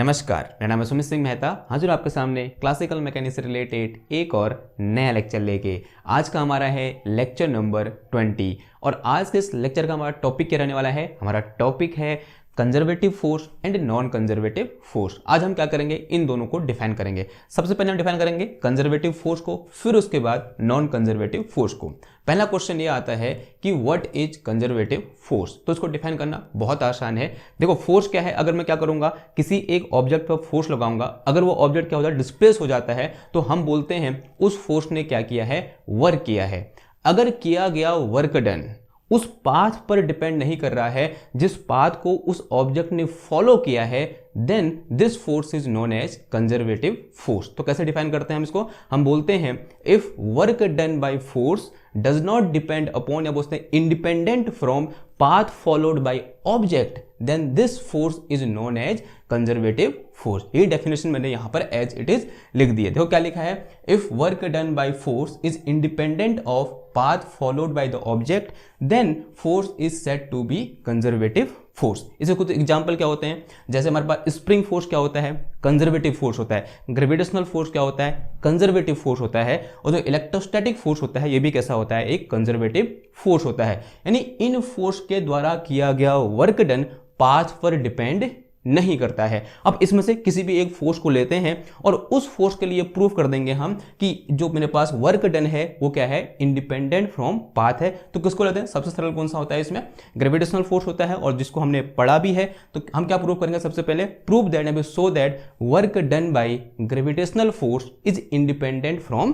नमस्कार, मेरा नाम है सुमित सिंह मेहता। हाजिर आपके सामने क्लासिकल मैकेनिक्स से रिलेटेड एक और नया लेक्चर लेके। आज का हमारा है लेक्चर नंबर 20 और आज के इस लेक्चर का हमारा टॉपिक क्या रहने वाला है। हमारा टॉपिक है conservative force and non conservative force. आज हम क्या करेंगे, इन दोनों को डिफाइन करेंगे। सबसे पहले हम डिफाइन करेंगे कंजर्वेटिव फोर्स को, फिर उसके बाद नॉन कंजर्वेटिव फोर्स को। पहला क्वेश्चन ये आता है कि व्हाट इज कंजर्वेटिव फोर्स। तो इसको डिफाइन करना बहुत आसान है। देखो फोर्स क्या है, अगर मैं क्या करूंगा, किसी एक ऑब्जेक्ट पर फोर्स लगाऊंगा, अगर वो ऑब्जेक्ट क्या होता है, डिस्प्लेस हो जाता है, तो हम बोलते हैं उस फोर्स ने क्या किया है, वर्क किया है। अगर किया गया वर्क डन उस पाथ पर डिपेंड नहीं कर रहा है जिस पाथ को उस ऑब्जेक्ट ने फॉलो किया है, then this force is known as conservative force. तो कैसे डिफाइन करते हैं हम इसको, हम बोलते हैं if work done by force does not depend upon, या बोलते हैं independent from path followed by object, then this force is known as conservative force. ये डेफिनेशन मैंने यहां पर एज इट इज लिख दी है। देखो क्या लिखा है, if work done by force is independent of path followed by the object, then force is said to be conservative force. इसके कुछ एग्जांपल क्या होते हैं, जैसे हमारे पास स्प्रिंग फोर्स क्या होता है, कंजर्वेटिव फोर्स होता है। ग्रेविटेशनल फोर्स क्या होता है, कंजर्वेटिव फोर्स होता है। और जो इलेक्ट्रोस्टैटिक फोर्स होता है, ये भी कैसा होता है, एक कंजर्वेटिव फोर्स होता है। यानी इन फोर्स के द्वारा किया गया वर्क डन पाथ पर डिपेंड नहीं करता है। अब इसमें से किसी भी एक फोर्स को लेते हैं और उस फोर्स के लिए प्रूफ कर देंगे हम कि जो मेरे पास वर्क डन है वो क्या है, इंडिपेंडेंट फ्रॉम पाथ है। तो किसको लेते हैं, सबसे सरल कौन सा होता है, इसमें ग्रेविटेशनल फोर्स होता है और जिसको हमने पढ़ा भी है। तो हम क्या प्रूफ करेंगे, सबसे पहले proof that so that work done by gravitational force is independent from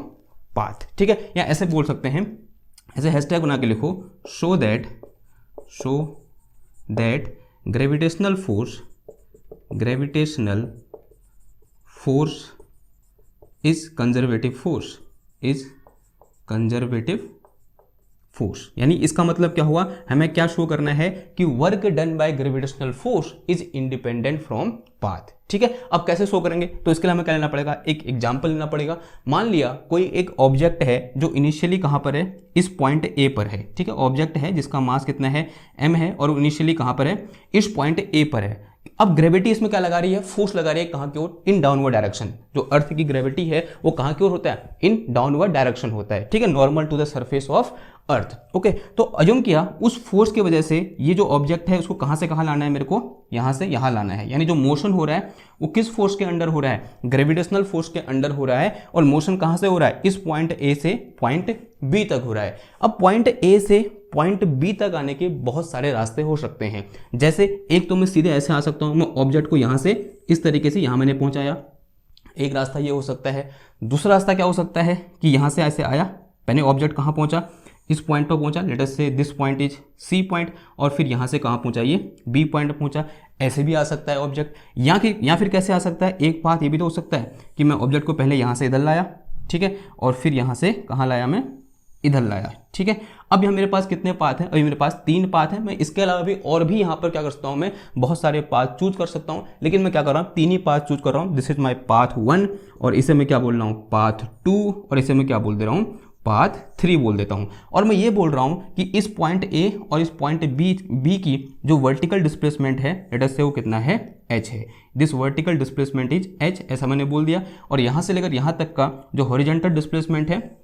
path. ठीक है, या ऐसे बोल सकते हैं, ऐसे हैशटैग बना के लिखो, show that gravitational force is conservative force। यानी इसका मतलब क्या हुआ, हमें क्या शो करना है कि work done by gravitational force is independent from path. ठीक है, अब कैसे शो करेंगे, तो इसके लिए हमें क्या लेना पड़ेगा, एक एग्जांपल लेना पड़ेगा। मान लिया कोई एक ऑब्जेक्ट है जो इनिशियली कहां पर है, इस पॉइंट ए पर है। ठीक है, ऑब्जेक्ट है जिसका मास कितना है, m है, और इनिशियली कहां पर है, इस पॉइंट ए पर है। अब ग्रेविटी इसमें क्या लगा रही है, फोर्स लगा रही है कहां की ओर, इन डाउनवर्ड डायरेक्शन। जो अर्थ की ग्रेविटी है वो कहां की ओर होता है, इन डाउनवर्ड डायरेक्शन होता है। ठीक है, normal to the surface of earth. Okay, तो अज्यूम किया उस फोर्स की वजह से ये जो ऑब्जेक्ट है उसको कहां से कहां लाना है, मेरे को यहां से यहां लाना है। यानी जो मोशन हो रहा है वो किस फोर्स के अंडर हो रहा है, ग्रेविटेशनल फोर्स के अंडर हो रहा है। और मोशन कहां से हो रहा है, इस पॉइंट ए से पॉइंट बी तक हो रहा है। अब पॉइंट ए से पॉइंट बी तक आने के बहुत सारे रास्ते हो सकते हैं। जैसे एक तो मैं सीधे ऐसे आ सकता हूं, मैं ऑब्जेक्ट को यहां से इस तरीके से यहां मैंने पहुंचाया, एक रास्ता ये हो सकता है। दूसरा रास्ता क्या हो सकता है कि यहां से ऐसे आया, पहले ऑब्जेक्ट कहां पहुंचा, इस पॉइंट पर पहुंचा, let us say this point is C point, और फिर यहां से कहां पहुंचा, ये बी पॉइंट पहुंचा। ऐसे भी आ सकता है ऑब्जेक्ट, या फिर कैसे आ सकता है, एक बात ये भी तो हो सकता है कि मैं ऑब्जेक्ट को पहले यहां से इधर लाया, ठीक है, और फिर यहां से कहां लाया, मैं इधर लाया। ठीक है, अब यहाँ मेरे पाथ कितने पाथ हैं, अभी मेरे पास 3 पाथ हैं। मैं इसके अलावा भी और भी यहाँ पर क्या कर सकता हूँ, मैं बहुत सारे पाथ चूज कर सकता हूँ, लेकिन मैं क्या कर रहा हूँ, 3 ही पाथ चूज कर रहा हूँ। दिस इज माई पाथ 1, और इसे मैं क्या बोल रहा हूँ, पाथ 2, और इसे मैं क्या बोल दे रहा हूँ, पाथ 3 बोल देता हूँ। और मैं ये बोल रहा हूँ कि इस पॉइंट ए और इस पॉइंट बी की जो वर्टिकल डिस्प्लेसमेंट है, लेट अस से वो कितना है, h है। This vertical displacement is h, ऐसा मैंने बोल दिया। और यहाँ से लेकर यहाँ तक का जो हॉरिजॉन्टल डिस्प्लेसमेंट है,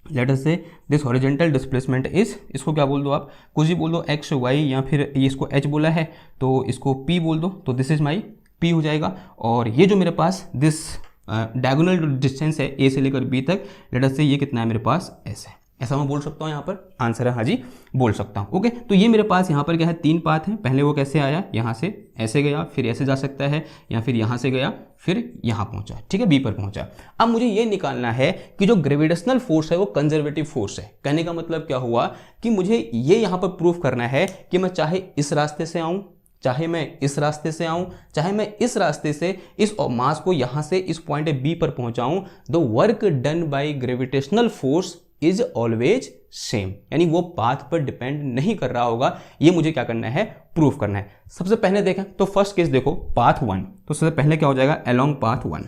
late us say this horizontal displacement is, इसको क्या बोल दो आप, कुछ भी बोल दो, x y, या फिर ये इसको h बोला है तो इसको p बोल दो, तो दिस इज माई p हो जाएगा। और ये जो मेरे पास दिस डायगोनल डिस्टेंस है ए से लेकर बी तक, लेट अस से ये कितना है मेरे पास, s है। ऐसा मैं बोल सकता हूँ, यहाँ पर आंसर है हाँ जी, बोल सकता हूँ। ओके, तो ये मेरे पास यहाँ पर क्या है, 3 पाथ हैं। पहले वो कैसे आया, यहाँ से ऐसे गया, फिर ऐसे जा सकता है, या फिर यहाँ से गया, फिर यहाँ पहुँचा। ठीक है, बी पर पहुँचा। अब मुझे ये निकालना है कि जो ग्रेविटेशनल फोर्स है वो कंजर्वेटिव फोर्स है। कहने का मतलब क्या हुआ कि मुझे ये यहाँ पर प्रूफ करना है कि मैं चाहे इस रास्ते से आऊँ, चाहे मैं इस रास्ते से आऊं, चाहे मैं इस रास्ते से इस मास को यहां से इस पॉइंट बी पर पहुंचाऊं, the work done by gravitational force is always same. यानी वो पाथ पर डिपेंड नहीं कर रहा होगा। ये मुझे क्या करना है, प्रूफ करना है। सबसे पहले देखें तो फर्स्ट केस देखो, पाथ 1, तो सबसे पहले क्या हो जाएगा, along path 1,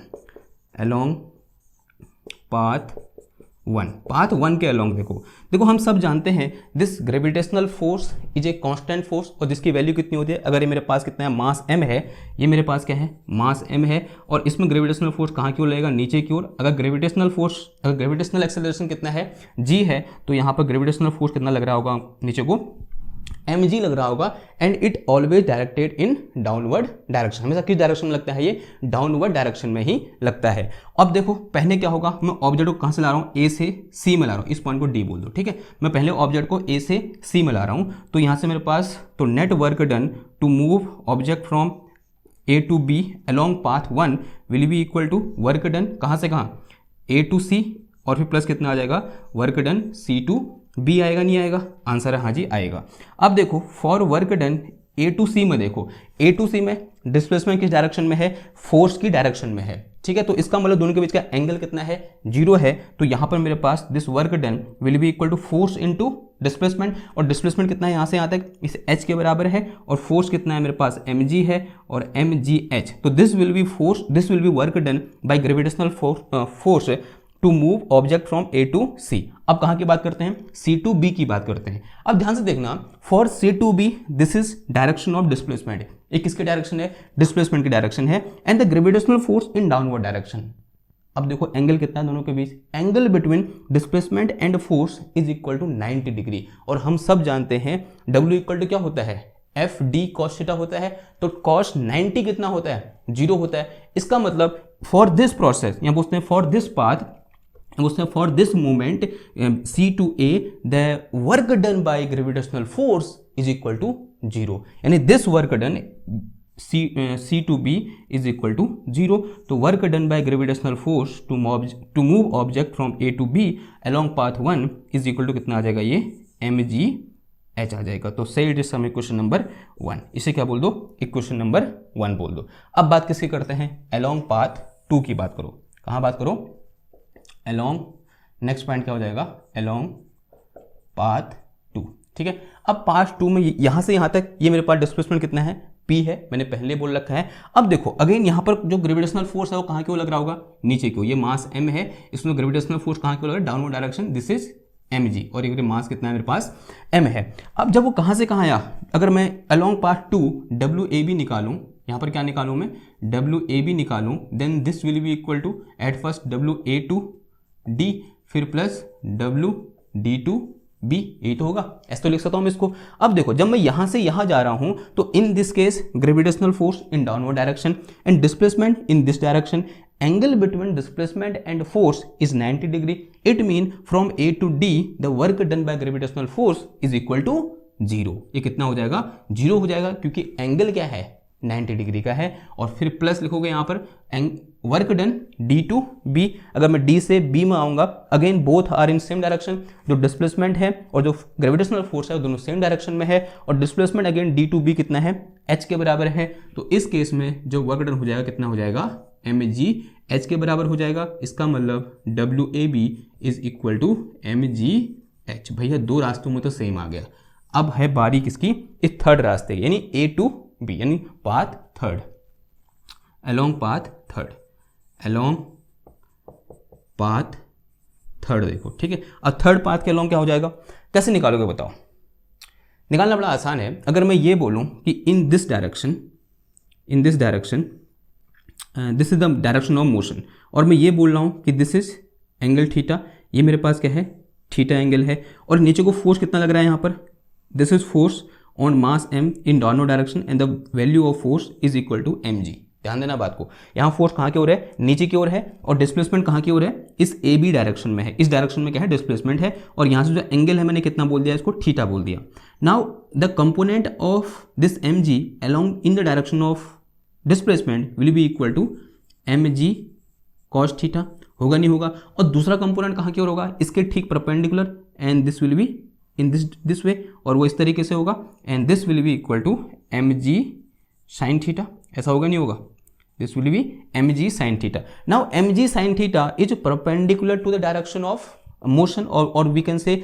along path one, path one के अलोंग देखो हम सब जानते हैं this gravitational force is a constant force, और जिसकी वैल्यू कितनी होती है, अगर ये मेरे पास कितना है, मास m है, ये मेरे पास क्या है, मास m है, और इसमें ग्रेविटेशनल फोर्स कहाँ की ओर लगेगा, नीचे की ओर। अगर ग्रेविटेशनल एक्सेलरेशन कितना है, g है, तो यहाँ पर ग्रेविटेशनल फोर्स कितना लग रहा होगा नीचे को, mg लग रहा होगा, and it always directed in downward direction. हमेशा किस डायरेक्शन में लगता है, ये डाउनवर्ड डायरेक्शन में ही लगता है। अब देखो पहले क्या होगा, मैं ऑब्जेक्ट को कहाँ से ला रहा हूँ, ए से सी में ला रहा हूँ, इस पॉइंट को डी बोल दो, ठीक है। मैं पहले ऑब्जेक्ट को ए से सी में ला रहा हूँ, तो यहाँ से मेरे पास तो net work done to move object from A to B along path one will be equal to work done कहाँ से कहाँ, ए टू सी, और फिर प्लस कितना आ जाएगा, work done C to B. आएगा नहीं आएगा, आंसर है हाँ जी आएगा। अब देखो for work done A to C में, देखो ए टू सी में डिस्प्लेसमेंट किस डायरेक्शन में है, फोर्स की डायरेक्शन में है, ठीक है। तो इसका मतलब दोनों के बीच का एंगल कितना है, 0 है। तो यहाँ पर मेरे पास this work done will be equal to force into displacement, और डिस्प्लेसमेंट कितना है यहाँ से यहाँ तक, इस h के बराबर है, और फोर्स कितना है मेरे पास, mg है और mgh। तो this will be work done by gravitational force to move object from A to C. अब कहाँ की बात करते हैं, सी टू बी की बात करते हैं। अब ध्यान से देखना, for C to B this is direction of displacement, ये किसकी डायरेक्शन है, डिस्प्लेसमेंट की डायरेक्शन है, and the gravitational force in downward direction. अब देखो एंगल कितना है दोनों के बीच, angle between displacement and force is equal to 90 degree. और हम सब जानते हैं W इक्वल टू क्या होता है, एफ डी कॉस थीटा होता है। तो कॉस 90 कितना होता है, 0 होता है। इसका मतलब फॉर दिस प्रोसेस, यहाँ पूछते हैं for this path, for this movement C to A the work done by gravitational force is equal to 0, यानी this work done C to B is equal to 0। तो work done by gravitational force to move object from A to B along path 1 is equal to कितना आ जाएगा, ये mgh आ जाएगा। तो सही it is some equation number 1, इसे क्या बोल दो, इक्वेशन नंबर 1 बोल दो। अब बात किसकी करते हैं, अलॉन्ग पाथ 2 की बात करो। कहाँ बात करो, along, नेक्स्ट पॉइंट क्या हो जाएगा, along पाथ 2, ठीक है। अब पाथ 2 में यहां से यहां तक ये मेरे पास डिस्प्लेसमेंट कितना है, P है, मैंने पहले बोल रखा है। अब देखो अगेन यहां पर जो ग्रेविटेशनल फोर्स है वो कहां की ओर लग रहा होगा, नीचे की ओर। ये मास m है, इसमें ग्रेविटेशनल फोर्स कहां की ओर लग रहा है, downward direction, this is mg, और ये मास कितना है मेरे पास, m है। अब जब वो कहां से कहां आया, अगर मैं along पाथ 2 WAB निकालूं, यहाँ पर क्या निकालूं मैं, WAB निकालूं, then this will be equal to at first WA to D, फिर प्लस WD2B, यही तो होगा, ऐसे तो लिख सकता हूं मैं इसको। अब देखो जब मैं यहां से यहां जा रहा हूं, तो in this case gravitational force in downward direction and displacement in this direction, angle between displacement and force is 90 degree. It mean from A to D the work done by gravitational force is equal to 0। ये कितना हो जाएगा, 0 हो जाएगा, क्योंकि angle क्या है, 90 degree का है। और फिर प्लस लिखोगे यहाँ पर work done D to B। अगर मैं D से B में आऊंगा, again both are in same direction, जो डिस्प्लेसमेंट है और जो ग्रेविटेशनल फोर्स है वो दोनों सेम डायरेक्शन में है, और displacement again D to B कितना है, h के बराबर है। तो इस केस में जो वर्क डन हो जाएगा कितना हो जाएगा, mg h के बराबर हो जाएगा। इसका मतलब WAB is equal to mgh। भैया दो रास्तों में तो सेम आ गया। अब है बारी किसकी, इस थर्ड रास्ते की, यानी A टू B, यानी path third, along path third, along path third. देखो ठीक है, अब थर्ड पाथ के along क्या हो जाएगा, कैसे निकालोगे बताओ। निकालना बड़ा आसान है। अगर मैं ये बोलूं कि इन this direction this is the direction of motion, और मैं ये बोल रहा हूं कि दिस इज एंगल थीटा, ये मेरे पास क्या है, थीटा एंगल है, और नीचे को फोर्स कितना लग रहा है यहाँ पर, this is force on mass m in downward direction and the value of force is equal to mg। ध्यान देना बात को, यहाँ फोर्स कहाँ की ओर है, नीचे की ओर है, और डिस्प्लेसमेंट कहाँ की ओर है, इस AB डायरेक्शन में है। इस डायरेक्शन में क्या है, डिस्प्लेसमेंट है, और यहाँ से जो एंगल है मैंने कितना बोल दिया, इसको थीटा बोल दिया। Now the component of this mg along in the direction of displacement will be equal to mg cos theta, होगा नहीं होगा। और दूसरा कंपोनेंट कहाँ की ओर होगा, इसके ठीक perpendicular, and this will be in this way, और वो इस तरीके से होगा, and this will be equal to mg sin theta. ऐसा होगा नहीं होगा, this will be mg sin theta. Now mg sin theta is perpendicular to the direction of motion, or we can say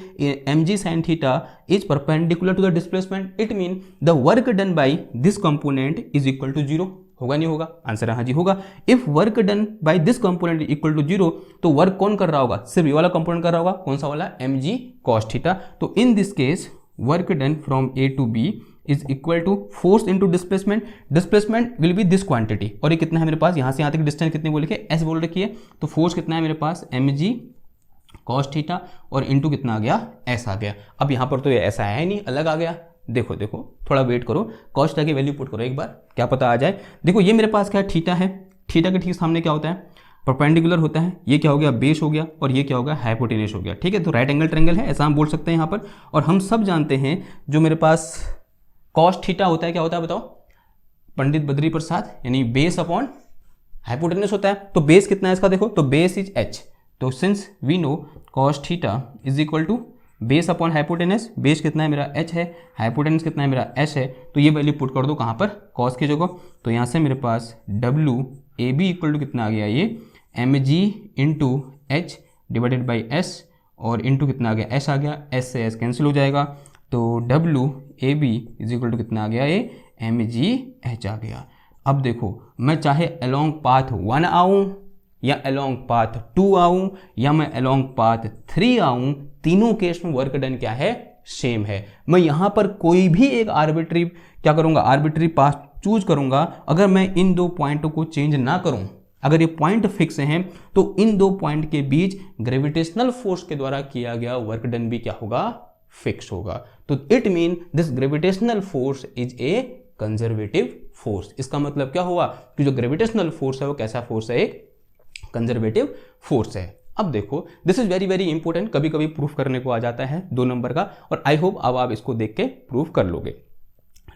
mg sin theta is perpendicular to the displacement. It means the work done by this component is equal to 0. होगा नहीं होगा? Answer है हाँ जी होगा। If work done by this component equal to 0, तो work कौन कर रहा होगा? सिर्फ ये वाला कंपोनेंट कर रहा होगा। कौन सा वाला? mg cos theta. तो in this case work done from a to b is equal to force into displacement. Displacement will be this quantity, और ये कितना है मेरे पास? यहाँ से यहाँ तक डिस्टेंस कितनी बोल के s बोल रखी है, तो फोर्स कितना है मेरे पास? mg cos थीटा और इंटू कितना आ गया? s आ गया। अब यहाँ पर तो ये ऐसा है नहीं, अलग आ गया। देखो देखो थोड़ा वेट करो, कॉस थीटा की वैल्यू पुट करो एक बार, क्या पता आ जाए। देखो ये मेरे पास क्या है? थीटा है। थीटा के ठीक सामने क्या होता है? परपेंडिकुलर होता है। ये क्या हो गया? बेस हो गया, और ये क्या हो गया? हाइपोटेनस हो गया। ठीक है, तो राइट एंगल ट्रायंगल है, ऐसा हम बोल सकते हैं यहाँ पर। और हम सब जानते हैं जो मेरे पास कॉस थीटा होता है, क्या होता है बताओ पंडित बद्री प्रसाद? यानी बेस अपॉन हाइपोटेनस होता है। तो बेस कितना है इसका? देखो तो बेस इज h। तो since we know cos theta is equal to base upon hypotenuse, base कितना है मेरा? h है, हाइपोटेनस कितना है मेरा? s है। तो ये वैल्यू पुट कर दो कहाँ पर? कॉस की जगह। तो यहाँ से मेरे पास W A B equal to कितना आ गया? ये mg into H divided by s, और इंटू कितना आ गया? s आ गया। s से s कैंसिल हो जाएगा, तो W A B is equal to कितना आ गया? ये mg h आ गया। अब देखो मैं चाहे अलोंग पाथ 1 आऊँ या अलोंग पाथ 2 आऊँ या मैं अलोंग पाथ 3 आऊँ, तीनों केस में वर्क डन क्या है? सेम है। मैं यहाँ पर कोई भी एक आर्बिट्री क्या करूँगा? आर्बिट्री पाथ चूज करूँगा। अगर मैं इन दो पॉइंटों को चेंज ना करूँ, अगर ये पॉइंट फिक्स हैं, तो इन दो पॉइंट के बीच ग्रेविटेशनल फोर्स के द्वारा किया गया वर्क डन भी क्या होगा? फिक्स होगा। तो it mean this gravitational force is a conservative force. इसका मतलब क्या हुआ कि जो ग्रेविटेशनल फोर्स है वो कैसा फोर्स है? एक कंजर्वेटिव फोर्स है। अब देखो this is very very important, कभी कभी प्रूफ करने को आ जाता है 2 नंबर का, और आई होप अब आप इसको देख के प्रूफ कर लोगे।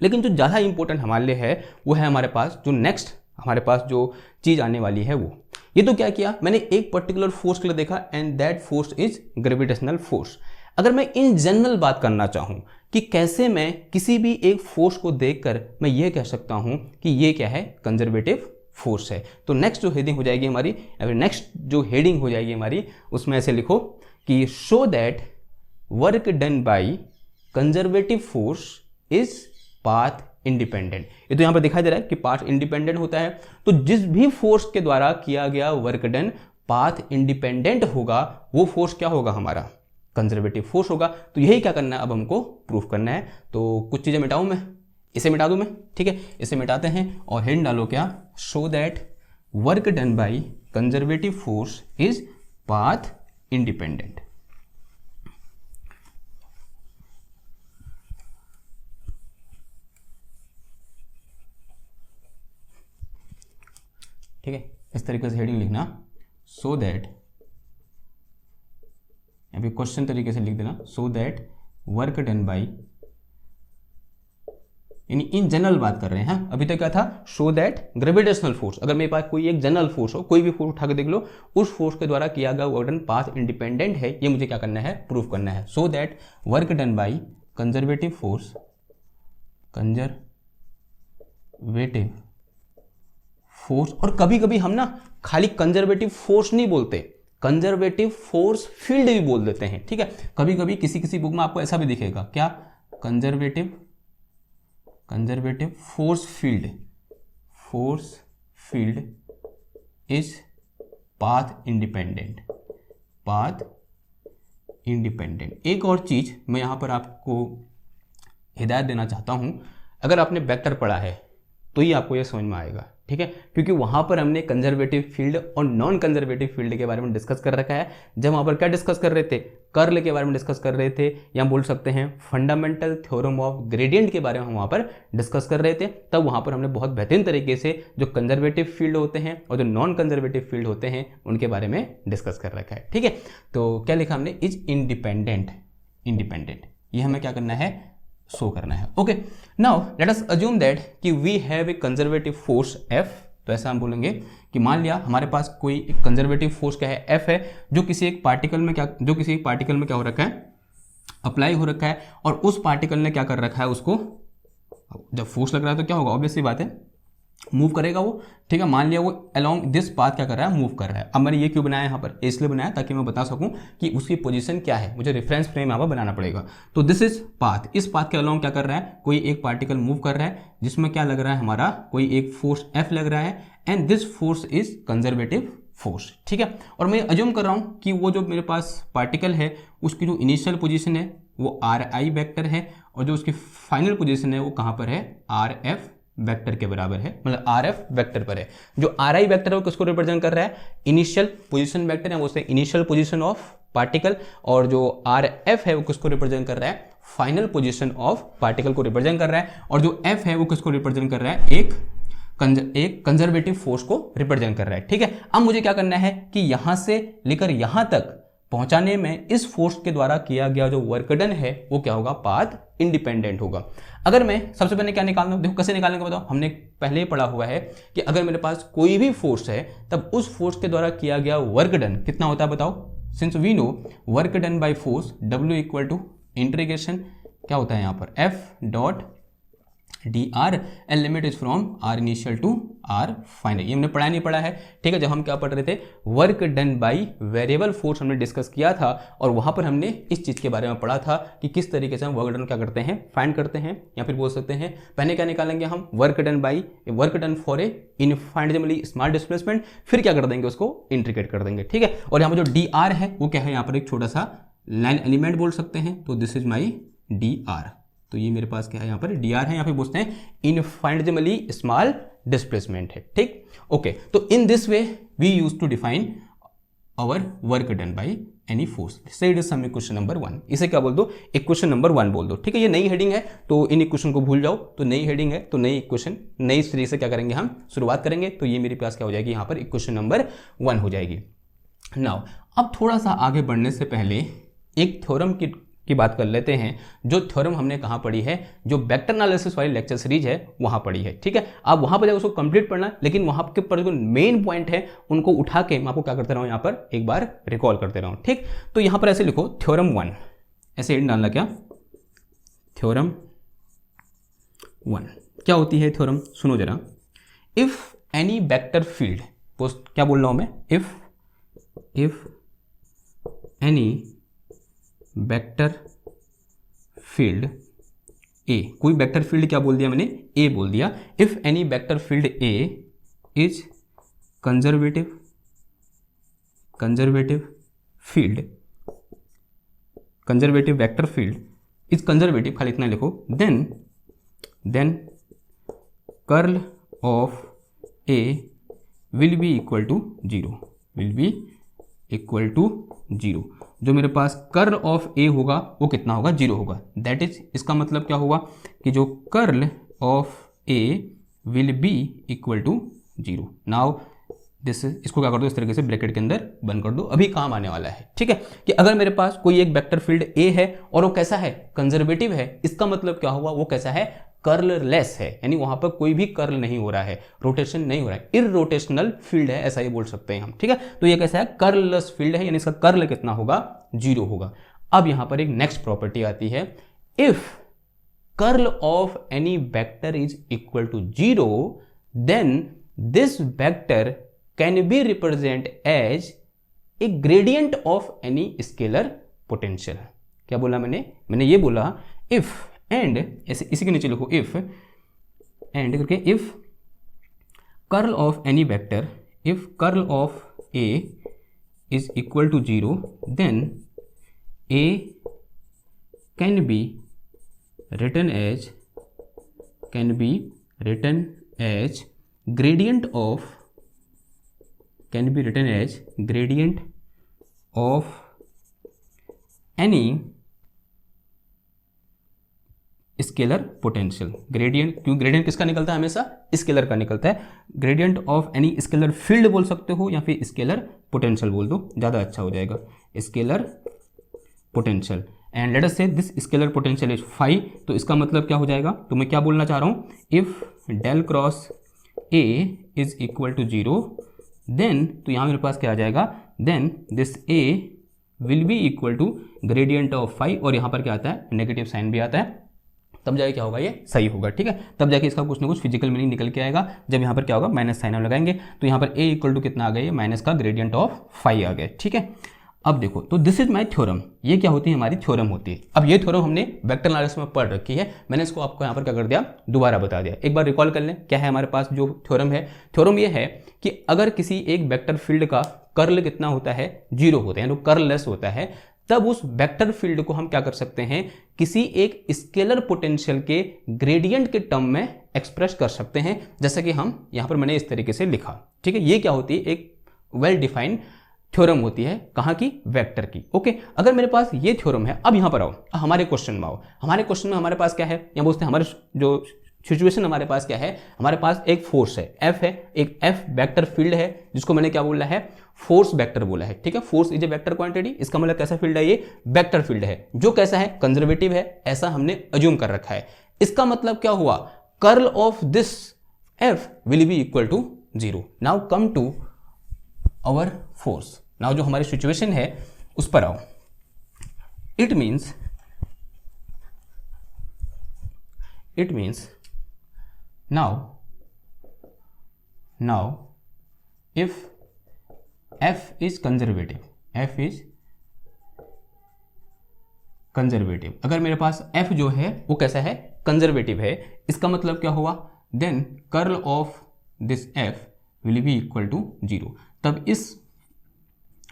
लेकिन जो ज़्यादा इंपॉर्टेंट हमारे लिए है वो है हमारे पास जो नेक्स्ट हमारे पास जो चीज़ आने वाली है वो। ये तो क्या किया मैंने? एक पर्टिकुलर फोर्स के लिए देखा, and that force is gravitational force. अगर मैं इन जनरल बात करना चाहूँ कि कैसे मैं किसी भी एक फोर्स को देखकर मैं ये कह सकता हूँ कि ये क्या है? कंजर्वेटिव फोर्स है। तो नेक्स्ट जो हेडिंग हो जाएगी हमारी, नेक्स्ट जो हेडिंग हो जाएगी हमारी, उसमें ऐसे लिखो कि show that work done by conservative force is path independent. ये तो यहाँ पर दिखाई दे रहा है कि पाथ इंडिपेंडेंट होता है। तो जिस भी फोर्स के द्वारा किया गया वर्क डन पाथ इंडिपेंडेंट होगा, वो फोर्स क्या होगा? हमारा कंजर्वेटिव फोर्स होगा। तो यही क्या करना है अब हमको प्रूफ करना है। तो कुछ चीज़ें मिटाऊँ मैं, इसे मिटा दूं मैं, ठीक है, इसे मिटाते हैं और हेड डालो क्या? Show that work done by conservative force is path independent. ठीक है, इस तरीके से हेडिंग लिखना, सो दैट, अभी क्वेश्चन तरीके से लिख देना, so that work done bye, यानी इन जनरल बात कर रहे हैं। अभी तक क्या था? शो दैट ग्रेविटेशनल फोर्स, अगर मेरे पास कोई एक जनरल फोर्स हो, कोई भी फोर्स उठा के देख लो, उस फोर्स के द्वारा किया गया वर्क डन पाथ इंडिपेंडेंट है, ये मुझे क्या करना है? प्रूफ करना है। So that work done by conservative force, conservative force, और कभी कभी हम ना खाली कंजर्वेटिव फोर्स नहीं बोलते, कंजर्वेटिव फोर्स फील्ड भी बोल देते हैं। ठीक है, कभी कभी किसी किसी बुक में आपको ऐसा भी दिखेगा, क्या? Conservative force field is path independent. एक और चीज मैं यहां पर आपको हिदायत देना चाहता हूं, अगर आपने वेक्टर पढ़ा है तो ही आपको यह समझ में आएगा। ठीक है, क्योंकि वहां पर हमने कंजर्वेटिव फील्ड और नॉन कंजर्वेटिव फील्ड के बारे में डिस्कस कर रखा है। जब वहां पर क्या डिस्कस कर रहे थे? कर्ल के बारे में डिस्कस कर रहे थे, या बोल सकते हैं फंडामेंटल थ्योरम ऑफ ग्रेडियंट के बारे में हम वहां पर डिस्कस कर रहे थे। तब वहां पर हमने बहुत बेहतरीन तरीके से जो कंजर्वेटिव फील्ड होते हैं और जो नॉन कंजर्वेटिव फील्ड होते हैं उनके बारे में डिस्कस कर रखा है। ठीक है, तो क्या लिखा हमने? Is independent. ये हमें क्या करना है? शो करना है। Okay, now let us assume that कि we have a conservative force F। तो ऐसा हम बोलेंगे कि मान लिया हमारे पास कोई एक कंजर्वेटिव फोर्स क्या है? F है, जो किसी एक पार्टिकल में क्या हो रखा है? अप्लाई हो रखा है, और उस पार्टिकल ने क्या कर रखा है? उसको जब फोर्स लग रहा है तो क्या होगा? ऑब्वियस सी बात है, मूव करेगा वो, ठीक है। मान लिया वो अलोंग दिस पाथ क्या कर रहा है, मूव कर रहा है। अब मैंने ये क्यों बनाया यहाँ पर, इसलिए बनाया ताकि मैं बता सकूं कि उसकी पोजीशन क्या है, मुझे रेफरेंस फ्रेम यहाँ पर बनाना पड़ेगा। तो दिस इज पाथ, इस पाथ के अलोंग क्या कर रहा है, कोई एक पार्टिकल मूव कर रहा है जिसमें क्या लग रहा है, हमारा कोई एक फोर्स F लग रहा है, and this force is conservative force, ठीक है। और मैं अज्यूम कर रहा हूँ कि वो जो मेरे पास पार्टिकल है उसकी जो इनिशियल पोजीशन है वो RI वेक्टर है, और जो उसकी फाइनल पोजीशन है वो कहाँ पर है, RF वेक्टर के बराबर है, मतलब RF वेक्टर पर है। जो RI वेक्टर है वो किसको रिप्रेजेंट कर रहा है, इनिशियल पोजीशन वेक्टर है, वो इनिशियल पोजीशन ऑफ पार्टिकल, और जो RF है वो किसको रिप्रेजेंट कर रहा है, फाइनल पोजीशन ऑफ पार्टिकल को रिप्रेजेंट कर रहा है, और जो F है वो किसको रिप्रेजेंट कर रहा है, एक कंजर्वेटिव फोर्स को रिप्रेजेंट कर रहा है, ठीक है। अब मुझे क्या करना है कि यहां से लेकर यहां तक पहुंचाने में इस फोर्स के द्वारा किया गया जो वर्क डन है वो क्या होगा, पाथ इंडिपेंडेंट होगा। अगर मैं सबसे पहले क्या निकालना, देखो कैसे निकालने का बताओ, हमने पहले ही पढ़ा हुआ है कि अगर मेरे पास कोई भी फोर्स है तब उस फोर्स के द्वारा किया गया वर्क डन कितना होता है बताओ। Since we know work done by force W equal to integration क्या होता है यहाँ पर F dot dr and limit is from r initial to r final. ये हमने पढ़ा नहीं पढ़ा है, ठीक है। जब हम क्या पढ़ रहे थे, work done by variable force हमने डिस्कस किया था, और वहां पर हमने इस चीज के बारे में पढ़ा था कि किस तरीके से हम वर्क डन क्या करते हैं, फाइंड करते हैं, या फिर बोल सकते हैं पहले क्या निकालेंगे हम, work done for a infinitely small displacement, फिर क्या कर देंगे उसको इंटीग्रेट कर देंगे, ठीक है। और यहाँ पर जो dr है वो क्या है, यहाँ पर एक छोटा सा लाइन एलिमेंट बोल सकते हैं, तो दिस इज माई dr। तो ये मेरे पास क्या है, यहाँ पर dr है, यहाँ पे बोलते हैं इनफाइनेबली स्मॉल डिस्प्लेसमेंट है, ठीक। ओके, तो in this way we use to define our work done by any force. Say it is some equation number 1। इसे क्या बोल दो, इक्वेशन नंबर 1 बोल दो, ठीक है। ये नई हेडिंग है तो इन इक्वेशन को भूल जाओ, तो नई हेडिंग है तो नई इक्वेशन, नई सीरीज से क्या करेंगे हम शुरुआत करेंगे, तो ये मेरे पास क्या हो जाएगी, यहाँ पर इक्वेशन नंबर 1 हो जाएगी। नाउ अब थोड़ा सा आगे बढ़ने से पहले एक थ्योरम की बात कर लेते हैं, जो थ्योरम हमने कहाँ पढ़ी है, जो वेक्टर एनालिसिस वाली लेक्चर सीरीज है वहाँ पढ़ी है, ठीक है। आप वहाँ पर जाकर उसको कंप्लीट पढ़ना, लेकिन वहाँ के पर जो मेन पॉइंट है उनको उठा के मैं आपको क्या करते रहूँ, यहाँ पर एक बार रिकॉल करते रहूँ, ठीक। तो यहाँ पर ऐसे लिखो थ्योरम 1, ऐसे डालना क्या, थ्योरम 1 क्या होती है थ्योरम, सुनो जरा। इफ एनी वेक्टर फील्ड, क्या बोल रहा हूँ मैं, इफ एनी वेक्टर फील्ड ए, कोई वेक्टर फील्ड क्या बोल दिया मैंने, ए बोल दिया। If any vector field A is conservative field, conservative vector field is conservative, खाली इतना लिखो, then curl of A will be equal to 0, will be equal to 0। जो मेरे पास कर्ल ऑफ ए होगा वो कितना होगा, 0 होगा। दैट इज, इसका मतलब क्या हुआ कि जो curl of A will be equal to 0। Now this, इसको क्या कर दो, इस तरीके से ब्रैकेट के अंदर बंद कर दो, अभी काम आने वाला है, ठीक है। कि अगर मेरे पास कोई एक वेक्टर फील्ड ए है और वो कैसा है, कंजर्वेटिव है, इसका मतलब क्या हुआ, वो कैसा है, कर्ललेस है, यानी वहां पर कोई भी कर्ल नहीं हो रहा है, रोटेशन नहीं हो रहा है, इररोटेशनल फील्ड है, ऐसा ही बोल सकते हैं हम, ठीक है। तो ये कैसा है, कर्ललेस फील्ड है, यानी इसका कर्ल कितना होगा, 0 होगा। अब यहां पर एक नेक्स्ट प्रॉपर्टी आती है, if curl of any vector is equal to 0 then this vector can be represent as a gradient of any scalar potential. क्या बोला मैंने ये बोला इफ एंड, ऐसे इसी के नीचे लिखो, इफ एंड करके, if curl of any vector, if curl of A is equal to 0 then A can be written as gradient of any scalar potential. Gradient, क्यों ग्रेडियंट किसका निकलता है, हमेशा स्केलर का निकलता है। Gradient of any scalar field बोल सकते हो, या फिर स्केलर पोटेंशियल बोल दो, ज़्यादा अच्छा हो जाएगा, scalar potential. And let us say this scalar potential is phi, तो इसका मतलब क्या हो जाएगा, तो मैं क्या बोलना चाह रहा हूँ, if del cross A is equal to 0 then, तो यहाँ मेरे पास क्या आ जाएगा, then this A will be equal to gradient of phi, और यहाँ पर क्या आता है, नेगेटिव साइन भी आता है, तब जाके क्या होगा, ये सही होगा। ठीक है, तब जाके इसका कुछ ना कुछ फिजिकल मीनिंग निकल के आएगा। जब यहाँ पर क्या होगा, माइनस साइन हम लगाएंगे तो यहाँ पर a इक्वल टू कितना आ गया, ये माइनस का ग्रेडियंट ऑफ फाई आ गया। ठीक है, अब देखो, तो दिस इज माई थ्योरम, ये क्या होती है, हमारी थ्योरम होती है। अब ये थ्योरम हमने वेक्टर एनालिसिस में पढ़ रखी है, मैंने इसको आपको यहाँ पर क्या कर दिया, दोबारा बता दिया। एक बार रिकॉल कर लें, क्या है हमारे पास जो थ्योरम है। थ्योरम ये है कि अगर किसी एक वेक्टर फील्ड का कर्ल कितना होता है, 0 होता है, यानी कर्ललेस होता है, तब उस वेक्टर फील्ड को हम क्या कर सकते हैं, किसी एक स्केलर पोटेंशियल के ग्रेडियंट के टर्म में एक्सप्रेस कर सकते हैं, जैसा कि हम यहाँ पर मैंने इस तरीके से लिखा। ठीक है, ये क्या होती है, एक वेल डिफाइंड थ्योरम होती है, कहाँ की, वेक्टर की। ओके, अगर मेरे पास ये थ्योरम है, अब यहाँ पर आओ, हमारे क्वेश्चन में आओ। हमारे क्वेश्चन में हमारे पास क्या है, या बोलते हैं हमारे जो सिचुएशन हमारे पास क्या है, हमारे पास एक फोर्स है, एफ है, एक एफ वेक्टर फील्ड है, जिसको मैंने क्या बोला है, फोर्स वेक्टर बोला है। ठीक है, force is a vector quantity, इसका मतलब कैसा फील्ड है, ये वेक्टर फील्ड है, जो कैसा है, कंजर्वेटिव है, ऐसा हमने अज्यूम कर रखा है। इसका मतलब क्या हुआ, curl of this F will be equal to 0। Now come to our force, now जो हमारी सिचुएशन है उस पर आओ। It means now if f is conservative, अगर मेरे पास f जो है वो कैसा है, कंजर्वेटिव है, इसका मतलब क्या हुआ, then curl of this f will be equal to 0। तब इस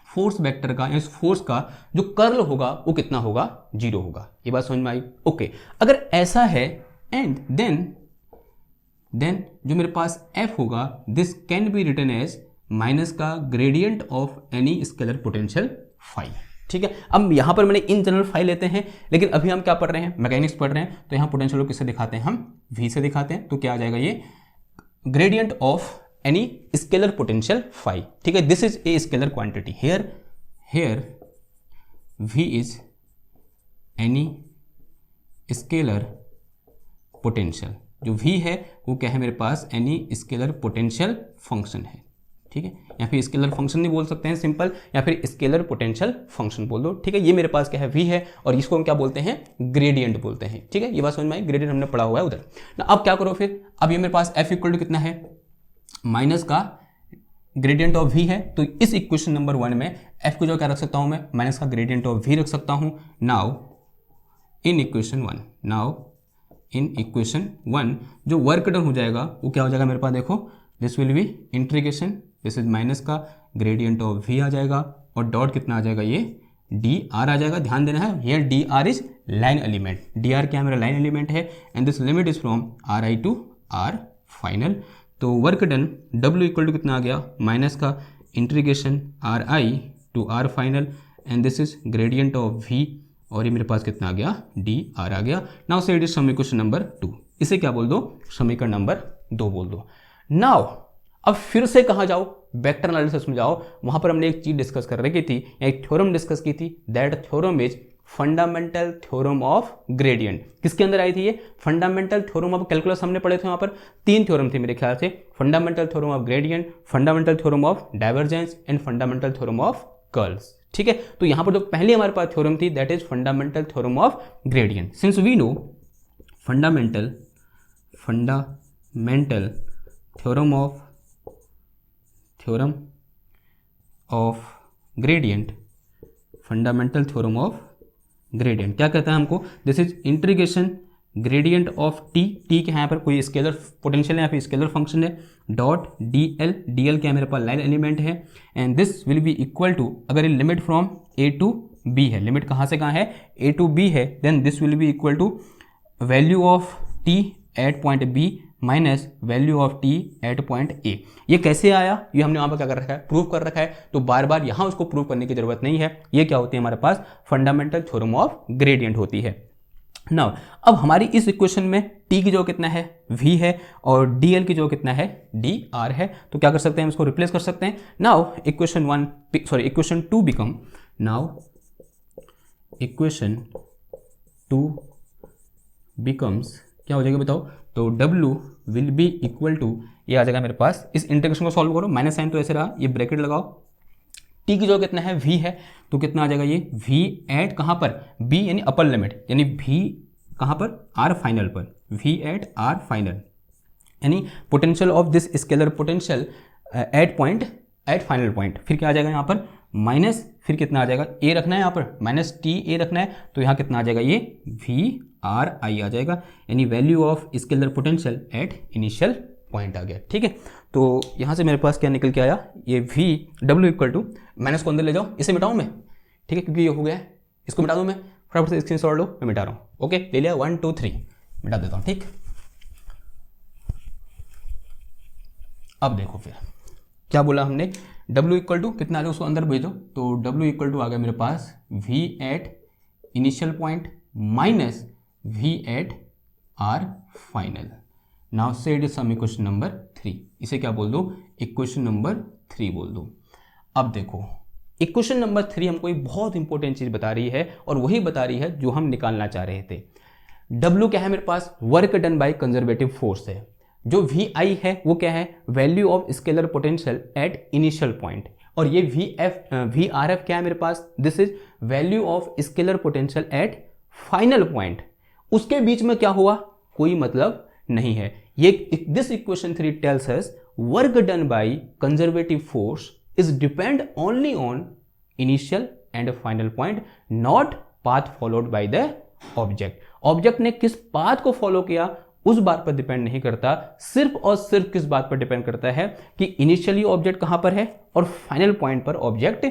फोर्स वेक्टर का, इस फोर्स का जो कर्ल होगा वो कितना होगा, 0 होगा। ये बात समझ में आई। ओके, अगर ऐसा है एंड देन जो मेरे पास f होगा, this can be written as minus का gradient of any scalar potential phi. ठीक है, अब यहां पर मैंने इन जनरल फाई लेते हैं, लेकिन अभी हम क्या पढ़ रहे हैं, मैकेनिक्स पढ़ रहे हैं, तो यहां पोटेंशियल को किससे दिखाते हैं, हम v से दिखाते हैं। तो क्या आ जाएगा, ये gradient of any scalar potential phi. ठीक है, this is a scalar quantity, here v is any scalar potential, जो v है वो क्या है मेरे पास, एनी स्केलर पोटेंशियल फंक्शन है। ठीक है, या फिर स्केलर फंक्शन नहीं बोल सकते हैं सिंपल, या फिर स्केलर पोटेंशियल फंक्शन बोल दो। ठीक है, ये मेरे पास क्या है, v है, और इसको हम क्या बोलते हैं, ग्रेडियंट बोलते हैं। ठीक है, ये बात समझ में आई, ग्रेडियंट हमने पढ़ा हुआ है उधर ना। अब क्या करो फिर, अब ये मेरे पास f इक्वल टू कितना है, माइनस का ग्रेडियंट ऑफ v है, तो इस इक्वेशन नंबर 1 में f को जो क्या रख सकता हूं मैं, माइनस का ग्रेडियंट ऑफ v रख सकता हूं। नाउ इन इक्वेशन 1 जो वर्क डन हो जाएगा वो क्या हो जाएगा मेरे पास, देखो this will B integration, this is minus का ग्रेडियंट ऑफ v आ जाएगा, और डॉट कितना आ जाएगा, ये dr आ जाएगा। ध्यान देना है, here dr is line element, dr क्या मेरा लाइन एलिमेंट है, and this limit is from ri to r final. तो work done w equal to कितना आ गया, माइनस का integration ri to r final, and this is gradient of v, और ये मेरे पास कितना आ गया, dr आ गया। नाउ से इट इज समीकरण नंबर 2, इसे क्या बोल दो, समीकरण नंबर 2 बोल दो। नाउ अब फिर से कहाँ जाओ, वेक्टर एनालिसिस में जाओ, वहां पर हमने एक चीज डिस्कस कर रखी थी, एक थ्योरम डिस्कस की थी, that theorem is fundamental theorem of gradient. किसके अंदर आई थी ये, फंडामेंटल थ्योरम ऑफ कैलकुलस हमने पढ़े थे। वहां पर 3 थ्योरम थे मेरे ख्याल से, fundamental theorem of gradient, fundamental theorem of divergence and fundamental theorem of curls. ठीक है, तो यहां पर जो पहले हमारे पास थ्योरम थी, that is fundamental theorem of gradient. Since we know fundamental theorem of gradient, fundamental theorem of gradient क्या कहता है हमको, this is integration gradient of T, T के यहाँ पर कोई स्केलर पोटेंशियल है या फिर स्केलर फंक्शन है, डॉट dl, dl क्या मेरे पास लाइन एलिमेंट है, and this will be equal to, अगर ये limit from a to b है, लिमिट कहाँ से कहाँ है, a टू b है, then this will be equal to value of t at point b minus value of t at point a। ये कैसे आया, ये हमने वहाँ पर क्या कर रखा है, प्रूव कर रखा है, तो बार बार यहाँ उसको प्रूव करने की जरूरत नहीं है। ये क्या होती है हमारे पास, फंडामेंटल थ्योरम ऑफ ग्रेडियंट होती है। नाउ अब हमारी इस इक्वेशन में t की जो कितना है, v है, और dl की जो कितना है, dr है, तो क्या कर सकते हैं, इसको रिप्लेस कर सकते हैं। Now equation 2 become, now equation 2 becomes क्या हो जाएगा बताओ, तो w will be equal to, ये आ जाएगा मेरे पास, इस इंटीग्रेशन को सॉल्व करो, माइनस साइन तो ऐसे रहा, ये ब्रैकेट लगाओ, t की जो कितना है, v है, तो कितना आ जाएगा ये v एट कहाँ पर, b यानी अपर लिमिट, यानी v कहाँ पर, आर फाइनल पर, वी एट आर फाइनल, यानी potential of this scalar potential at point, at final point. फिर क्या आ जाएगा यहाँ पर माइनस, फिर कितना आ जाएगा, ए रखना है यहाँ पर, माइनस टी ए रखना है, तो यहाँ कितना आ जाएगा, ये वी आर आई आ जाएगा, यानी value of scalar potential at initial point आ गया। ठीक है, तो यहाँ से मेरे पास क्या निकल के आया, ये V W equal to, minus को अंदर ले जाओ, इसे मिटाऊँ मैं, ठीक है, क्योंकि ये हो गया है, इसको मिटा दूँ मैं, फटाफट से स्क्रीनशॉट लो, मैं मिटा रहा हूँ। ओके, ले लिया, 1 2 3 मिटा देता हूँ। ठीक, अब देखो फिर क्या बोला हमने, W इक्वल टू कितना आ गया, उसको अंदर भेजो, तो W इक्वल टू आ गया मेरे पास V at initial point minus V at R final. Now said some equation number 3, इसे क्या बोल दो, इक्वेशन नंबर 3 बोल दो। अब देखो इक्वेशन नंबर 3 हमको एक बहुत इंपॉर्टेंट चीज बता रही है, और वही बता रही है जो हम निकालना चाह रहे थे। W क्या है मेरे पास, work done by conservative force है। जो वी आई है वो क्या है, value of scalar potential at initial point, और ये वी आर एफ क्या है मेरे पास, this is value of scalar potential at final point. उसके बीच में क्या हुआ, कोई मतलब नहीं है। ये this equation 3 tells us work done by conservative force is depend only on initial and final point, not path followed by the object. Object ने किस पाथ को फॉलो किया उस बात पर डिपेंड नहीं करता, सिर्फ और सिर्फ किस बात पर डिपेंड करता है कि इनिशियली ऑब्जेक्ट कहां पर है और फाइनल पॉइंट पर ऑब्जेक्ट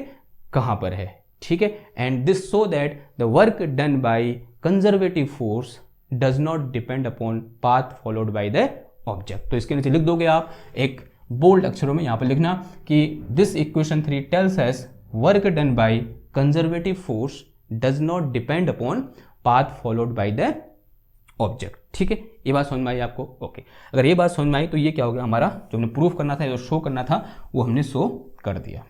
कहां पर है। ठीक है, and this so that the work done by conservative force does not depend upon path followed by the object. तो इसके नीचे लिख दोगे आप एक बोल्ड अक्षरों में, यहां पर लिखना कि this equation 3 tells us work done by conservative force does not depend upon path followed by the object. ठीक है, ये बात समझ में आई आपको? ओके, अगर ये बात समझ में आई तो ये क्या हो गया, हमारा जो हमने प्रूफ करना था, जो शो करना था, वो हमने शो कर दिया।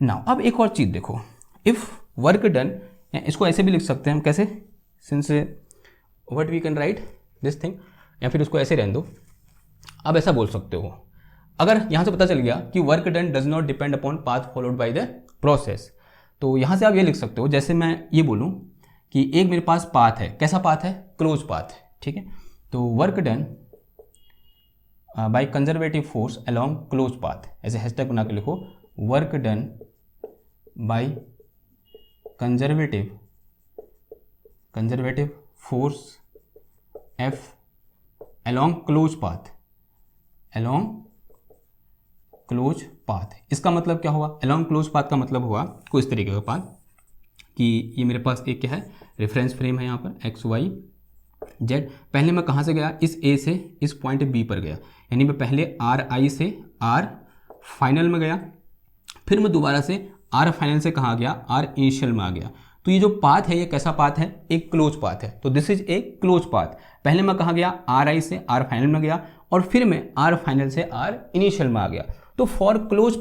नाउ अब एक और चीज देखो, इफ वर्क डन, इसको ऐसे भी लिख सकते हैं हम, कैसे, since what we can write this thing, या फिर उसको ऐसे रहने दो। अब ऐसा बोल सकते हो, अगर यहां से पता चल गया कि work done does not depend upon path followed by the process, तो यहां से आप ये लिख सकते हो, जैसे मैं ये बोलूं कि एक मेरे पास पाथ है, कैसा पाथ है, क्लोज पाथ है। ठीक है, तो work done by conservative force along close path, ऐसे हैशटैग बना के लिखो, work done by conservative force F along close path, along close path. इसका मतलब क्या हुआ, अलोंग क्लोज पाथ का मतलब हुआ कोई इस तरीके का पाथ कि ये मेरे पास एक क्या है, रेफरेंस फ्रेम है यहाँ पर एक्स वाई जेड। पहले मैं कहाँ से गया, इस ए से इस पॉइंट बी पर गया, यानी मैं पहले आर आई से आर फाइनल में गया, फिर मैं दोबारा से आर फाइनल से कहाँ गया, आर इनिशियल में आ गया। तो ये जो पाथ है, ये कैसा पाथ है, एक क्लोज पाथ है। तो this is A close path. पहले मैं कहाँ गया, आर आई से आर फाइनल में गया, और फिर मैं आर फाइनल से आर इनिशियल में आ गया। तो फॉर क्लोज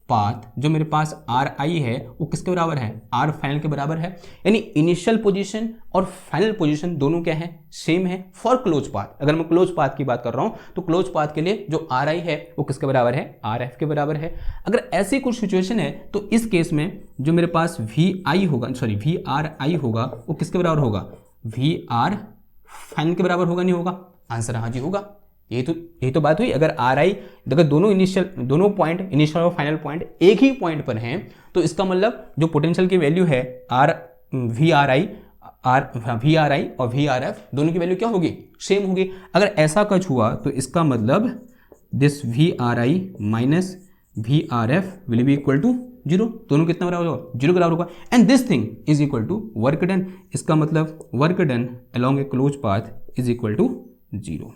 पाथ जो मेरे पास आर आई है वो किसके बराबर है, आर फाइनल के बराबर है, यानी इनिशियल पोजीशन और फाइनल पोजीशन दोनों क्या है, सेम है फॉर क्लोज पाथ। अगर मैं क्लोज पाथ की बात कर रहा हूं तो क्लोज पाथ के लिए जो आर आई है वो किसके बराबर है, आर एफ के बराबर है। अगर ऐसी कुछ सिचुएशन है तो इस केस में जो मेरे पास वी आई होगा, सॉरी वी आर आई होगा, वो किसके बराबर होगा, वी आर फाइनल के बराबर होगा, नहीं होगा? आंसर हाँ जी होगा। यही तो बात हुई। अगर आर आई, अगर दोनों पॉइंट इनिशियल और फाइनल पॉइंट एक ही पॉइंट पर हैं तो इसका मतलब जो पोटेंशियल की वैल्यू है वी आर आई और वी आर एफ दोनों की वैल्यू क्या होगी, सेम होगी। अगर ऐसा कुछ हुआ तो इसका मतलब this V R I minus V R F will be equal to 0। दोनों कितना बराबर होगा, 0 के बराबर होगा। And this thing is equal to work done. इसका मतलब work done along a close path is equal to 0।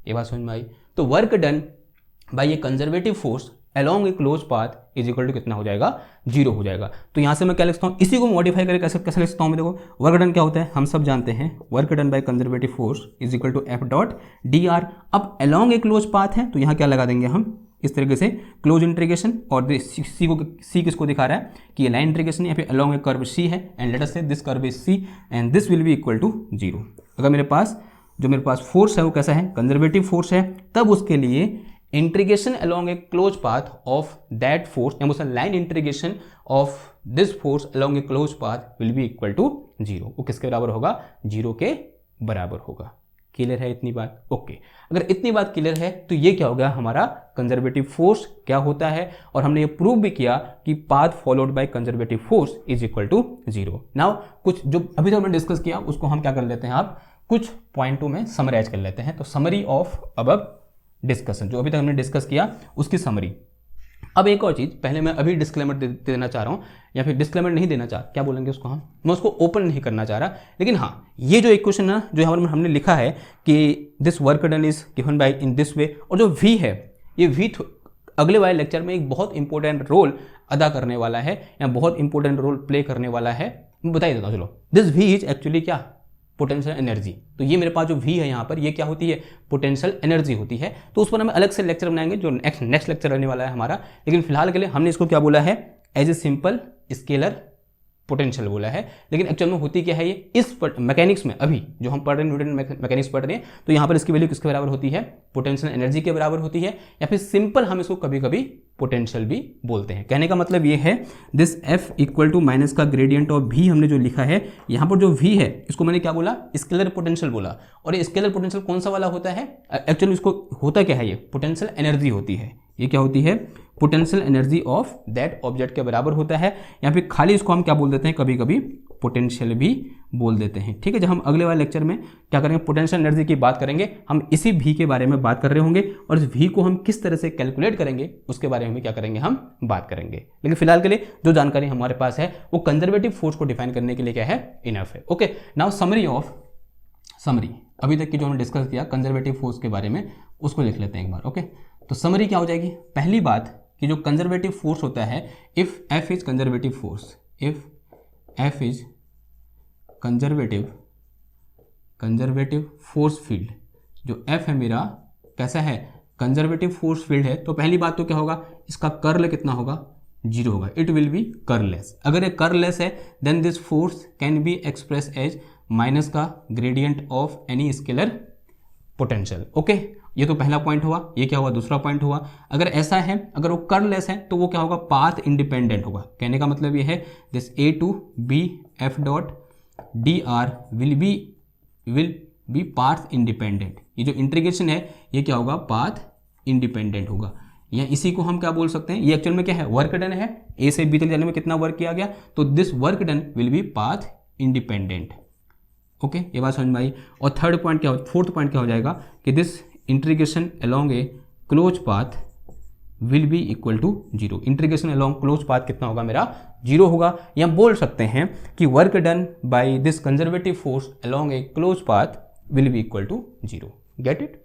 ये बात समझ में आई? तो work done by a conservative force along a close path is equal to कितना हो जाएगा, 0 हो जाएगा। तो यहां से मैं क्या लिखता हूं, इसी को मॉडिफाई करके कैसे लिखता हूं मैं, देखो वर्क डन क्या होता है हम सब जानते हैं, work done by conservative force is equal to F dot D R. अब अलोंग ए क्लोज पाथ है तो यहां क्या लगा देंगे हम, इस तरीके से क्लोज इंटीग्रेशन, और सी किसको दिखा रहा है कि ये लाइन इंटीग्रेशन या फिर अलोंग ए कर्व सी है, and let us say this curve is C and this will be equal to 0। अगर मेरे पास फोर्स है वो कैसा है, कंजर्वेटिव फोर्स है, तब उसके लिए integration along a close path of that force, line integration of this force along a close path will be equal to 0। वो किसके बराबर होगा? 0 के बराबर होगा। क्लियर है इतनी बात? ओके। अगर इतनी बात क्लियर है तो ये क्या हो गया हमारा कंजर्वेटिव फोर्स क्या होता है, और हमने ये प्रूव भी किया कि path followed by conservative force is equal to 0। Now कुछ जो अभी तक हमने डिस्कस किया उसको हम क्या कर लेते हैं, आप कुछ पॉइंटों में समराइज कर लेते हैं। तो समरी ऑफ अबव डिस्कशन, जो अभी तक हमने डिस्कस किया उसकी समरी। अब एक और चीज़, पहले मैं अभी डिस्क्लेमर देना चाह रहा हूँ, या फिर डिस्क्लेमर नहीं देना चाह, क्या बोलेंगे उसको हम, मैं उसको ओपन नहीं करना चाह रहा, लेकिन हाँ ये जो इक्वेशन ना जो हमने लिखा है कि this work done is given by in this way, और जो वी है ये वी अगले वाले लेक्चर में एक बहुत इंपॉर्टेंट रोल अदा करने वाला है, या बहुत इंपॉर्टेंट रोल प्ले करने वाला है। मैं बता ही देता हूँ। चलो, दिस वी इज एक्चुअली क्या, पोटेंशियल एनर्जी। तो ये मेरे पास जो वी है यहाँ पर, ये क्या होती है, पोटेंशियल एनर्जी होती है। तो उस पर हम अलग से लेक्चर बनाएंगे जो नेक्स्ट लेक्चर रहने वाला है हमारा, लेकिन फिलहाल के लिए हमने इसको क्या बोला है, as a simple scalar potential बोला है। लेकिन एक्चुअल में होती क्या है ये, इस मैकेनिक्स में अभी जो हम पढ़ रहे हैं, न्यूटन मैकेनिक्स पढ़ रहे हैं, तो यहाँ पर इसकी वैल्यू किसके बराबर होती है, पोटेंशियल एनर्जी के बराबर होती है, या फिर सिंपल हम इसको कभी कभी पोटेंशियल भी बोलते हैं। कहने का मतलब ये है this F equal to minus का ग्रेडियंट ऑफ भी हमने जो लिखा है यहाँ पर, जो वी है इसको मैंने क्या बोला, स्केलर पोटेंशियल बोला। और ये स्केलर पोटेंशियल कौन सा वाला होता है, एक्चुअली इसको होता क्या है, ये पोटेंशियल एनर्जी होती है। ये क्या होती है, potential energy of that object के बराबर होता है, या फिर खाली इसको हम क्या बोल देते हैं, कभी कभी पोटेंशियल भी बोल देते हैं। ठीक है, जब हम अगले वाले लेक्चर में क्या करेंगे, पोटेंशियल एनर्जी की बात करेंगे, हम इसी भी के बारे में बात कर रहे होंगे, और इस भी को हम किस तरह से कैलकुलेट करेंगे उसके बारे में भी क्या करेंगे, हम बात करेंगे। लेकिन फिलहाल के लिए जो जानकारी हमारे पास है वो कंजर्वेटिव फोर्स को डिफाइन करने के लिए क्या है, इनफ है। ओके, नाउ समरी अभी तक की जो हमने डिस्कस किया कंजर्वेटिव फोर्स के बारे में, उसको लिख लेते हैं एक बार। ओके, तो समरी क्या हो जाएगी, पहली बात कि जो कंजर्वेटिव फोर्स होता है, if F is conservative force, if F is conservative force field, जो एफ है मेरा कैसा है, कंजर्वेटिव फोर्स फील्ड है, तो पहली बात तो क्या होगा, इसका कर्ल कितना होगा, 0 होगा। It will be curlless. अगर ये कर्ललेस है then this force can be express as minus का gradient of any scalar potential. Okay, ये तो पहला पॉइंट हुआ। ये क्या हुआ, दूसरा पॉइंट हुआ, अगर ऐसा है, अगर वो कर्ललेस है तो वो क्या होगा, पाथ इंडिपेंडेंट होगा। कहने का मतलब ये है this A to B F dot D R will be path independent. ये जो इंटीग्रेशन है ये क्या होगा, पाथ इंडिपेंडेंट होगा। या इसी को हम क्या बोल सकते हैं, ये एक्चुअल में क्या है, वर्क डन है, ए से बी तक जाने में कितना वर्क किया गया, तो this work done will be path independent. Okay, ये बात समझ में आई। और थर्ड पॉइंट क्या हो, फोर्थ पॉइंट क्या हो जाएगा कि this integration along a close path will be equal to 0। Integration along close path कितना होगा, मेरा 0 होगा। या बोल सकते हैं कि work done by this conservative force along a close path will be equal to 0। Get it?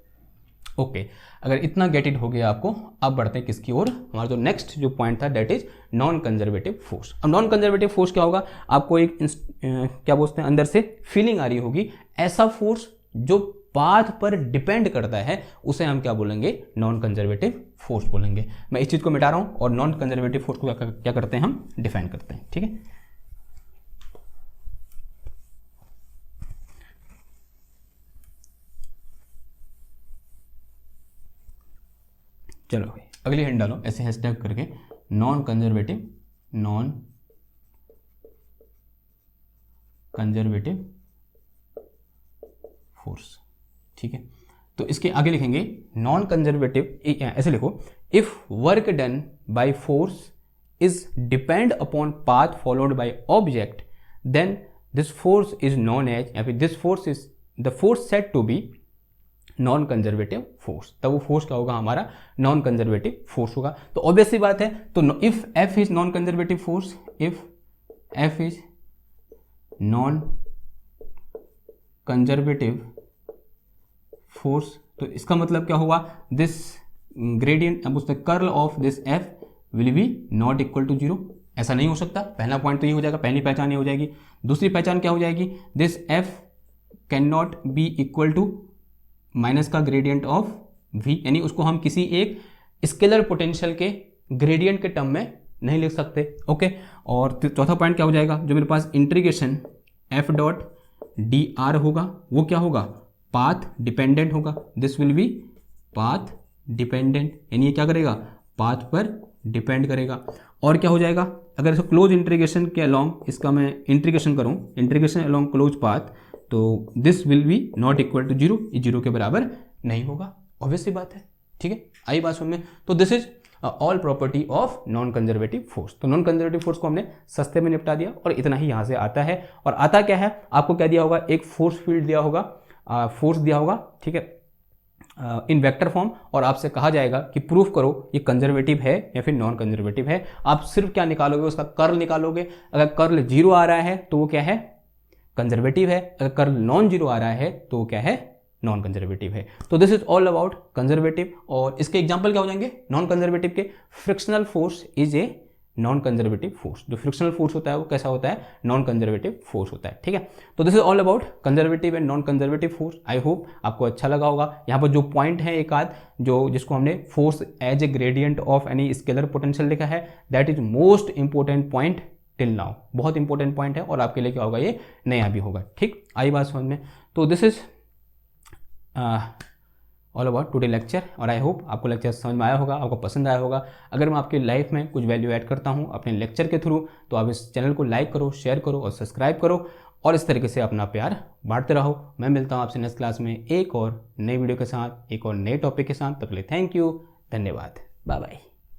Okay, अगर इतना गेट इट हो गया आपको, अब बढ़ते हैं किसकी ओर, हमारा जो नेक्स्ट जो पॉइंट था that is non conservative force. अब नॉन कंजर्वेटिव फोर्स क्या होगा, आपको एक क्या बोलते हैं, अंदर से फीलिंग आ रही होगी, ऐसा फोर्स जो पाथ पर डिपेंड करता है उसे हम क्या बोलेंगे, नॉन कंजर्वेटिव फोर्स बोलेंगे। मैं इस चीज को मिटा रहा हूं और नॉन कंजर्वेटिव फोर्स को क्या करते हैं, हम डिफाइन करते हैं। ठीक है, चलो भाई अगली हेड डालो ऐसे हैशटैग करके, नॉन कंजर्वेटिव फोर्स। ठीक है, तो इसके आगे लिखेंगे नॉन कंजर्वेटिव, ऐसे लिखो, if work done by force is depend upon path followed by object then this force is non as, या फिर this force is the force said to be non conservative force. तब वो force क्या होगा, हमारा non conservative force होगा। तो obvious सी बात है, तो if F is non conservative force, if F is non conservative force, तो इसका मतलब क्या हुआ, दिस ग्रेडियंट, अब उससे curl of this F will be not equal to 0। ऐसा नहीं हो सकता। पहला पॉइंट तो ये हो जाएगा, पहली पहचान ये हो जाएगी। दूसरी पहचान क्या हो जाएगी, this F can not be equal to minus का ग्रेडियंट ऑफ वी, यानी उसको हम किसी एक स्केलर पोटेंशियल के ग्रेडियंट के टर्म में नहीं लिख सकते। ओके, और चौथा पॉइंट क्या हो जाएगा, जो मेरे पास integration F dot D R होगा वो क्या होगा, पाथ डिपेंडेंट होगा। This will be path dependent, यानी ये क्या करेगा, पाथ पर डिपेंड करेगा। और क्या हो जाएगा, अगर इसको क्लोज इंटीग्रेशन के अलॉन्ग इसका मैं इंटीग्रेशन करूँ, इंटीग्रेशन अलॉन्ग क्लोज पाथ, तो this will be not equal to zero, ये जीरो के बराबर नहीं होगा, ऑब्वियस सी बात है। ठीक है, आई बात समझ में। तो this is all property of non conservative force. तो नॉन कंजर्वेटिव फोर्स को हमने सस्ते में निपटा दिया और इतना ही यहाँ से आता है। और आता क्या है, आपको क्या दिया होगा, एक फोर्स फील्ड दिया होगा, फोर्स दिया होगा, ठीक है, इन वेक्टर फॉर्म, और आपसे कहा जाएगा कि प्रूफ करो ये कंजर्वेटिव है या फिर नॉन कंजर्वेटिव है। आप सिर्फ क्या निकालोगे, उसका कर्ल निकालोगे। अगर कर्ल जीरो आ रहा है तो वो क्या है, कंजर्वेटिव है। अगर कर्ल नॉन जीरो आ रहा है तो वो क्या है, नॉन कंजर्वेटिव है। तो this is all about conservative. और इसके एग्जांपल क्या हो जाएंगे नॉन कंजर्वेटिव के, frictional force is a non conservative force. जो फ्रिक्शनल फोर्स होता है वो कैसा होता है, नॉन कंजर्वेटिव फोर्स होता है। ठीक है, तो this is all about conservative and non conservative force. I hope आपको अच्छा लगा होगा। यहाँ पर जो पॉइंट है एक आध, जो जिसको हमने force as a gradient of any scalar potential लिखा है, that is most important point till now, बहुत इंपॉर्टेंट पॉइंट है और आपके लिए क्या होगा, ये नया भी होगा। ठीक, आई बात समझ में। तो this is all about today lecture, और आई होप आपको लेक्चर समझ में आया होगा, आपको पसंद आया होगा। अगर मैं आपकी लाइफ में कुछ वैल्यू ऐड करता हूँ अपने लेक्चर के थ्रू, तो आप इस चैनल को लाइक करो, शेयर करो और सब्सक्राइब करो, और इस तरीके से अपना प्यार बांटते रहो। मैं मिलता हूँ आपसे नेक्स्ट क्लास में एक और नई वीडियो के साथ, एक और नए टॉपिक के साथ। तब तक के लिए थैंक यू, धन्यवाद, बाय बाय।